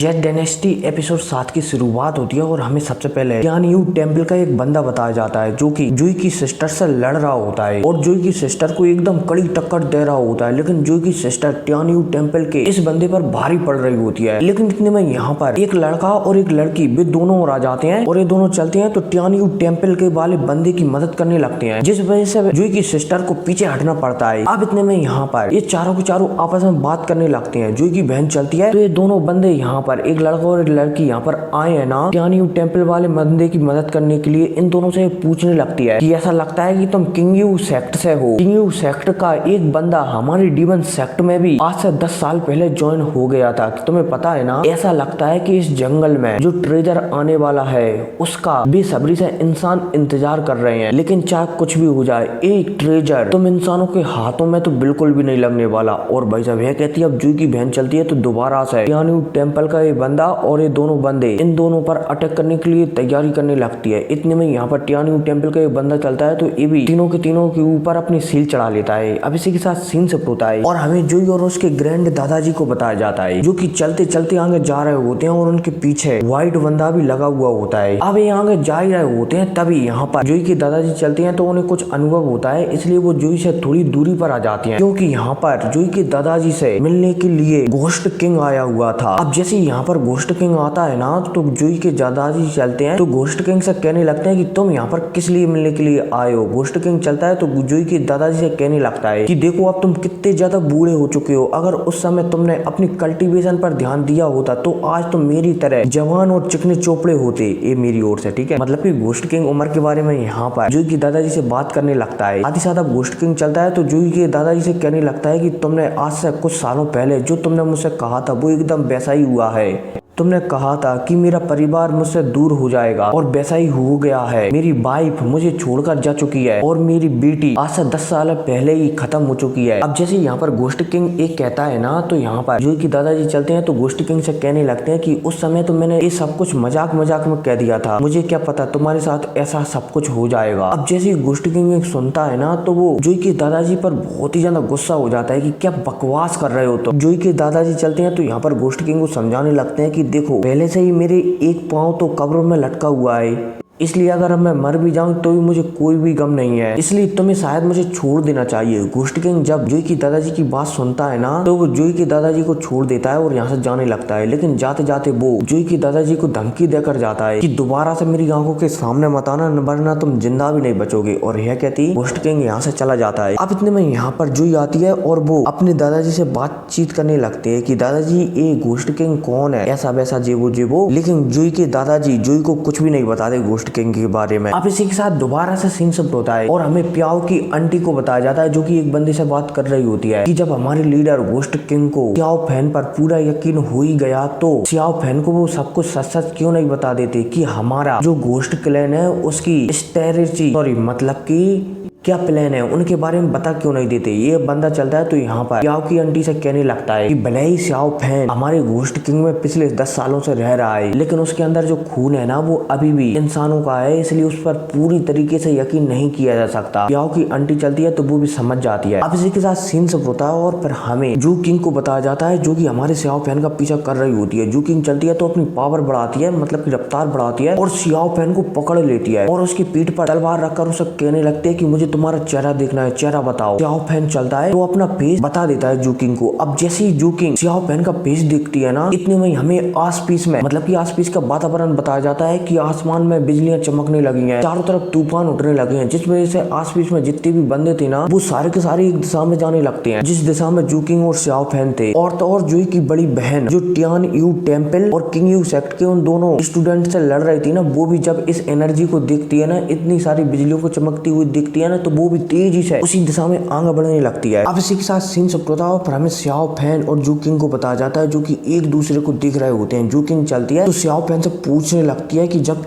Z dynasty episode 7 की शुरुआत होती है और हमें सबसे पहले टियानयू टेम्पल का एक बंदा बताया जाता है जो कि जुई की सिस्टर से लड़ रहा होता है और जुई की सिस्टर को एकदम कड़ी टक्कर दे रहा होता है। लेकिन जुई की सिस्टर टियानयू टेम्पल के इस बंदे पर भारी पड़ रही होती है। लेकिन इतने में यहाँ पर एक लड़का और एक लड़की वे दोनों और आ जाते हैं और ये दोनों चलते हैं तो टियानयू टेम्पल के वाले बंदे की मदद करने लगते हैं, जिस वजह से जुई की सिस्टर को पीछे हटना पड़ता है। अब इतने में यहाँ पर ये चारों के चारों आपस में बात करने लगते हैं। जुई की बहन चलती है तो ये दोनों बंदे यहाँ पर एक लड़का और एक लड़की यहाँ पर आए हैं ना टियानयू टेम्पल वाले बंदे की मदद करने के लिए। इन दोनों से पूछने लगती है कि ऐसा लगता है कि तुम किंगयू सेक्ट से हो। किंगयू सेक्ट का एक बंदा हमारे डीमन सेक्ट में भी आज से 10 साल पहले ज्वाइन हो गया था, तुम्हें पता है ना। ऐसा लगता है कि इस जंगल में जो ट्रेजर आने वाला है उसका बेसब्री से इंसान इंतजार कर रहे हैं। लेकिन चाहे कुछ भी हो जाए एक ट्रेजर तुम इंसानों के हाथों में तो बिल्कुल भी नहीं लगने वाला। और भाई साहब यह कहती है, अब जुई की बहन चलती है तो दोबारा से टियानयू टेम्पल का ये बंदा और ये दोनों बंदे इन दोनों पर अटैक करने के लिए तैयारी करने लगती है। इतने में यहाँ पर टियानयू टेम्पल का एक बंदा चलता है तो ये भी तीनों के ऊपर अपनी सील चढ़ा लेता है। अब इसी के साथ सीन शिफ्ट होता है और हमें जुई और उसके ग्रैंड दादाजी को बताया जाता है जो कि चलते चलते आगे जा रहे होते हैं और उनके पीछे व्हाइट बंदा भी लगा हुआ होता है। अब ये आगे जा ही रहे होते हैं तभी यहाँ पर जुई के दादाजी चलते हैं तो उन्हें कुछ अनुभव होता है, इसलिए वो जुई से थोड़ी दूरी पर आ जाते हैं क्योंकि यहाँ पर जुई के दादाजी से मिलने के लिए घोस्ट किंग आया हुआ था। अब जैसे यहाँ पर घोस्ट किंग आता है ना तो जुई के दादाजी चलते हैं तो घोस्ट किंग से कहने लगते हैं कि तुम यहाँ पर किस लिए मिलने के लिए आए हो। घोस्ट किंग चलता है तो जुई के दादाजी से कहने लगता है कि देखो अब तुम कितने ज्यादा बूढ़े हो चुके हो, अगर उस समय तुमने अपनी कल्टीवेशन पर ध्यान दिया होता तो आज तुम मेरी तरह जवान और चिकने चोपड़े होते। ये मेरी ओर से ठीक है, मतलब कि घोस्ट किंग उम्र के बारे में यहाँ पर जुई के दादाजी से बात करने लगता है। साथ ही साथ अब घोस्ट किंग चलता है तो जुई के दादाजी से कहने लगता है कि तुमने आज से कुछ सालों पहले जो तुमने मुझसे कहा था वो एकदम वैसा ही हुआ है। तुमने कहा था कि मेरा परिवार मुझसे दूर हो जाएगा और वैसा ही हो गया है। मेरी वाइफ मुझे छोड़कर जा चुकी है और मेरी बेटी आज से 10 साल पहले ही खत्म हो चुकी है। अब जैसे यहाँ पर घोस्ट किंग एक कहता है ना तो यहाँ पर जुई के दादाजी चलते हैं तो घोस्ट किंग से कहने लगते हैं कि उस समय तो मैंने ये सब कुछ मजाक मजाक में कह दिया था, मुझे क्या पता तुम्हारे साथ ऐसा सब कुछ हो जाएगा। अब जैसे घोस्ट किंग सुनता है ना तो वो जुई के दादाजी पर बहुत ही ज्यादा गुस्सा हो जाता है कि क्या बकवास कर रहे हो। तो जुई के दादाजी चलते हैं तो यहाँ पर घोस्ट किंग को समझाने लगते हैं कि देखो पहले से ही मेरे एक पाँव तो कब्र में लटका हुआ है, इसलिए अगर मैं मर भी जाऊं तो भी मुझे कोई भी गम नहीं है, इसलिए तुम्हें शायद मुझे छोड़ देना चाहिए। घोस्ट किंग जब जुई की दादाजी की बात सुनता है ना तो वो जुई के दादाजी को छोड़ देता है और यहाँ से जाने लगता है। लेकिन जाते जाते वो जुई की दादाजी को धमकी देकर जाता है कि दोबारा से मेरी आंखों के सामने मत आना वरना तुम जिंदा भी नहीं बचोगे। और यह कहती घोस्ट किंग यहाँ से चला जाता है। अब इतने में यहाँ पर जुई आती है और वो अपने दादाजी से बातचीत करने लगते है कि दादाजी ये घोस्ट किंग कौन है, ऐसा वैसा जेबो। लेकिन जुई के दादाजी जुई को कुछ भी नहीं बताते घोस्ट किंग के बारे में। अब इसी के साथ दोबारा से सीन शिफ्ट होता है और हमें प्याओ की आंटी को बताया जाता है जो कि एक बंदे से बात कर रही होती है कि जब हमारे लीडर घोस्ट किंग को सियाओ फैन पर पूरा यकीन हो ही गया तो सियाओ फैन को वो सब कुछ सच सच क्यों नहीं बता देते कि हमारा जो घोस्ट क्लैन है उसकी स्ट्रेटजी मतलब की क्या प्लान है उनके बारे में बता क्यों नहीं देते। ये बंदा चलता है तो यहाँ पर सियाओ की आंटी से कहने लगता है कि भले ही सियाओ फैन हमारे घोस्ट किंग में पिछले 10 सालों से रह रहा है लेकिन उसके अंदर जो खून है ना वो अभी भी इंसानों का है, इसलिए उस पर पूरी तरीके से यकीन नहीं किया जा सकता। सियाओ की आंटी चलती है तो वो भी समझ जाती है। अब इसी के साथ सीन सब होता है और फिर हमें जू किंग को बताया जाता है जो की हमारे सियाओ फैन का पीछा कर रही होती है। जू किंग चलती है तो अपनी पावर बढ़ाती है, मतलब की रफ्तार बढ़ाती है और सियाओ फैन को पकड़ लेती है और उसकी पीठ पर तलवार रखकर उसे कहने लगते है कि मुझे तुम्हारा चेहरा देखना है, चेहरा बताओ। सियाओ फैन चलता है तो अपना फेस बता देता है जू किंग को। अब जैसे ही जू किंग सियाओ फैन का फेस देखती है ना इतने में हमें आस पीस में मतलब कि आस पीस का वातावरण बताया जाता है कि आसमान में बिजलियां चमकने लगी हैं, चारों तरफ तूफान उठने लगे हैं, जिस वजह से आस पीस में जितने भी बंदे थे ना वो सारे के सारे एक दिशा में जाने लगते हैं जिस दिशा में जू किंग और सियाओ फैन थे। और तो और जुई की बड़ी बहन जो टियानयू टेम्पल और किंगयू सेक्ट के उन दोनों स्टूडेंट से लड़ रही थी ना वो भी जब इस एनर्जी को देखती है ना, इतनी सारी बिजलियों को चमकती हुई दिखती है ना तो वो भी तेजी से उसी दिशा में आगे बढ़ने लगती है। अब इसी के साथ सीन सब होता है और हमें सियाओ फैन और जू किंग को बताया जाता है जो कि एक दूसरे को दिख रहे होते हैं। जू किंग चलती है तो सियाओ फैन से पूछने लगती है कि जब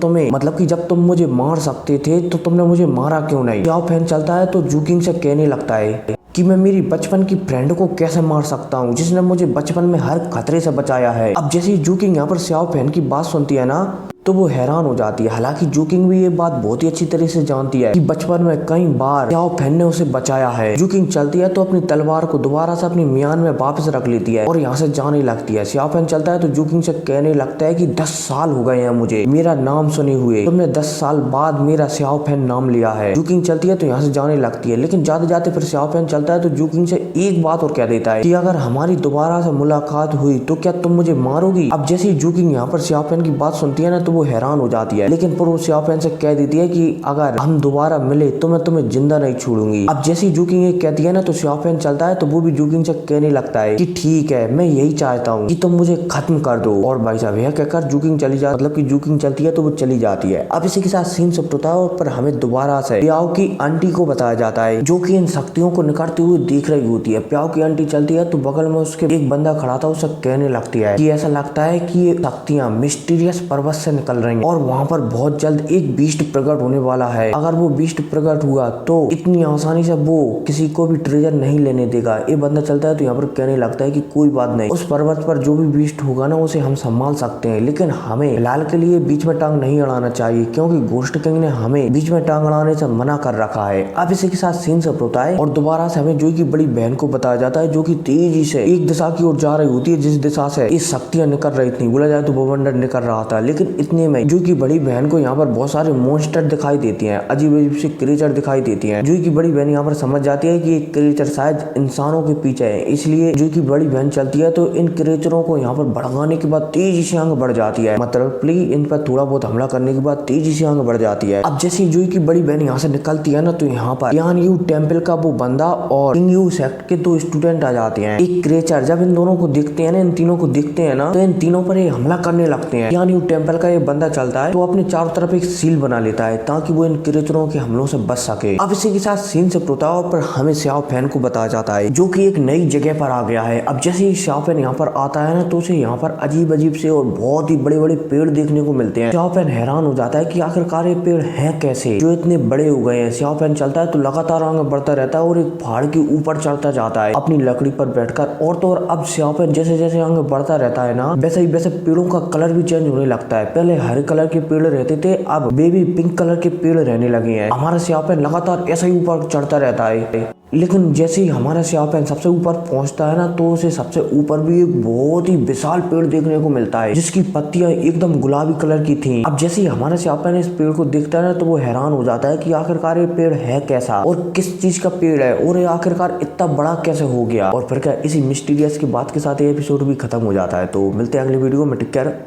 तुम मुझे मार सकते थे तो तुमने मुझे मारा क्यों नहीं। सियाओ फैन चलता है तो जू किंग से कहने लगता है कि मैं मेरी बचपन की फ्रेंड को कैसे मार सकता हूँ जिसने मुझे बचपन में हर खतरे से बचाया है। अब जैसे जू किंग यहाँ पर सियाओ फैन की बात सुनती है ना तो वो हैरान हो जाती है। हालांकि जूकिंग भी ये बात बहुत ही अच्छी तरह से जानती है कि बचपन में कई बार सियाओ फैन ने उसे बचाया है। जूकिंग चलती है तो अपनी तलवार को दोबारा से अपनी म्यान में वापस रख लेती है और यहाँ से जाने लगती है। सियाओ फैन चलता है तो जूकिंग से कहने लगता है कि 10 साल हो गए हैं मुझे मेरा नाम सुने हुए, तुमने 10 साल बाद मेरा सियाओ फैन नाम लिया है। जूकिंग चलती है तो यहाँ से जाने लगती है, लेकिन जाते जाते फिर सियाओ फैन चलता है तो जूकिंग से एक बात और कह देता है कि अगर हमारी दोबारा से मुलाकात हुई तो क्या तुम मुझे मारोगी। अब जैसे ही जूकिंग यहाँ पर सियाओ फैन की बात सुनती है ना तो वो हैरान हो जाती है, लेकिन फिर वो सियाओ फैन से कह देती है कि अगर हम दोबारा मिले तो मैं तुम्हें जिंदा नहीं छोड़ूंगी। अब जैसे ही जूकिंग ये कहती है ना तो सियाओ फैन चलता है तो वो भी जूकिंग से कहने लगता है कि ठीक है, मैं यही चाहता हूँ कि तुम मुझे खत्म कर दो। और भाई साहब यह कहकर जूकिंग चली जाती, मतलब कि जूकिंग चलती है तो वो चली जाती है। अब इसी के साथ सीन शिफ्ट होता है और पर हमें दोबारा से प्याओ की आंटी को बताया जाता है जो कि इन शक्तियों को निकलते हुए देख रही होती है। प्याओ की आंटी चलती है तो बगल में उसके एक बंदा खड़ा था, उसे कहने लगती है कि ऐसा लगता है कि ये शक्तियां मिस्टीरियस पर्वत से निकल रही हैं और वहाँ पर बहुत जल्द एक बीस्ट प्रकट होने वाला है। अगर वो बीस्ट प्रकट हुआ तो इतनी आसानी से वो किसी को भी ट्रेजर नहीं लेने देगा। ये बंदा चलता है तो यहाँ पर कहने लगता है कि कोई बात नहीं, उस पर्वत पर जो भी बीस्ट होगा ना उसे हम संभाल सकते हैं, लेकिन हमें फिलहाल के लिए बीच में टांग नहीं अड़ाना चाहिए क्योंकि घोस्ट किंग ने हमें बीच में टांग अड़ाने से मना कर रखा है। अब इसी के साथ सीन शिफ्ट होता है और दोबारा से हमें जोई की बड़ी बहन को बताया जाता है जो कि तेजी से एक दिशा की ओर जा रही होती है जिस दिशा से ये शक्तियां निकल रही थी। बोला जाए तो बवंडर निकल रहा था, लेकिन इतने में जोई की बड़ी बहन को यहाँ पर बहुत सारे मॉन्स्टर दिखाई देती हैं, अजीब अजीब से क्रिएचर दिखाई देती हैं। जोई की बड़ी बहन यहाँ पर समझ जाती है कि ये क्रिएचर शायद इंसानों के पीछे है, इसलिए जोई की बड़ी बहन चलती है तो इन क्रिएचरों को यहाँ पर भड़काने के बाद तेजी से आगे बढ़ जाती है, मतलब इन पर थोड़ा बहुत हमला करने के बाद तेजी से आगे बढ़ जाती है। अब जैसे जोई की बड़ी बहन यहाँ से निकलती है ना तो यहाँ पर यान यू टेम्पल का वो बंदा और किंग यू सेक्ट के 2 स्टूडेंट आ जाते हैं। एक क्रिएचर जब इन दोनों को दिखते हैं ना, इन तीनों को दिखते हैं ना तो इन तीनों पर हमला करने लगते हैं। यान यू टेम्पल का ये बंदा चलता है तो अपने चारों तरफ एक सील बना लेता है ताकि वो इन क्रिएचरों के हमलों से बच सके। अब इसी के साथ सीन शिफ्ट होता है और पर हमें सियाओ फैन को बताया जाता है जो कि एक नई जगह पर आ गया है। अब जैसे ही सियाओ फैन यहाँ पर आता है ना तो उसे यहाँ पर अजीब अजीब से और बहुत ही बड़े बड़े पेड़ देखने को मिलते हैं। सियाओ फैन हैरान हो जाता है कि आखिरकार ये पेड़ हैं कैसे जो इतने बड़े हो गए हैं। सियाओ फैन चलता है तो लगातार आगे बढ़ता रहता है और एक पहाड़ के ऊपर चढ़ता जाता है अपनी लकड़ी पर बैठकर। और तो और अब सियाओ फैन जैसे जैसे आगे बढ़ता रहता है ना वैसे ही वैसे पेड़ों का कलर भी चेंज होने लगता है। पहले हरे कलर के पेड़ रहते थे, अब बेबी पिंक कलर के पेड़ रहने लगे हैं। हमारा सियाओ फैन लगातार ऐसा ही ऊपर चढ़ता रहता है, लेकिन जैसे ही हमारा सियाओ फैन सबसे ऊपर पहुंचता है ना तो उसे सबसे ऊपर भी एक बहुत ही विशाल पेड़ देखने को मिलता है जिसकी पत्तियां एकदम गुलाबी कलर की थी। अब जैसे ही हमारा सियाओ फैन इस पेड़ को देखता है ना तो वो हैरान हो जाता है कि आखिरकार ये पेड़ है कैसा और किस चीज का पेड़ है और ये आखिरकार इतना बड़ा कैसे हो गया। और फिर क्या इसी मिस्टीरियस की बात के साथ ये एपिसोड भी खत्म हो जाता है। तो मिलते हैं अगली वीडियो में, टेक केयर।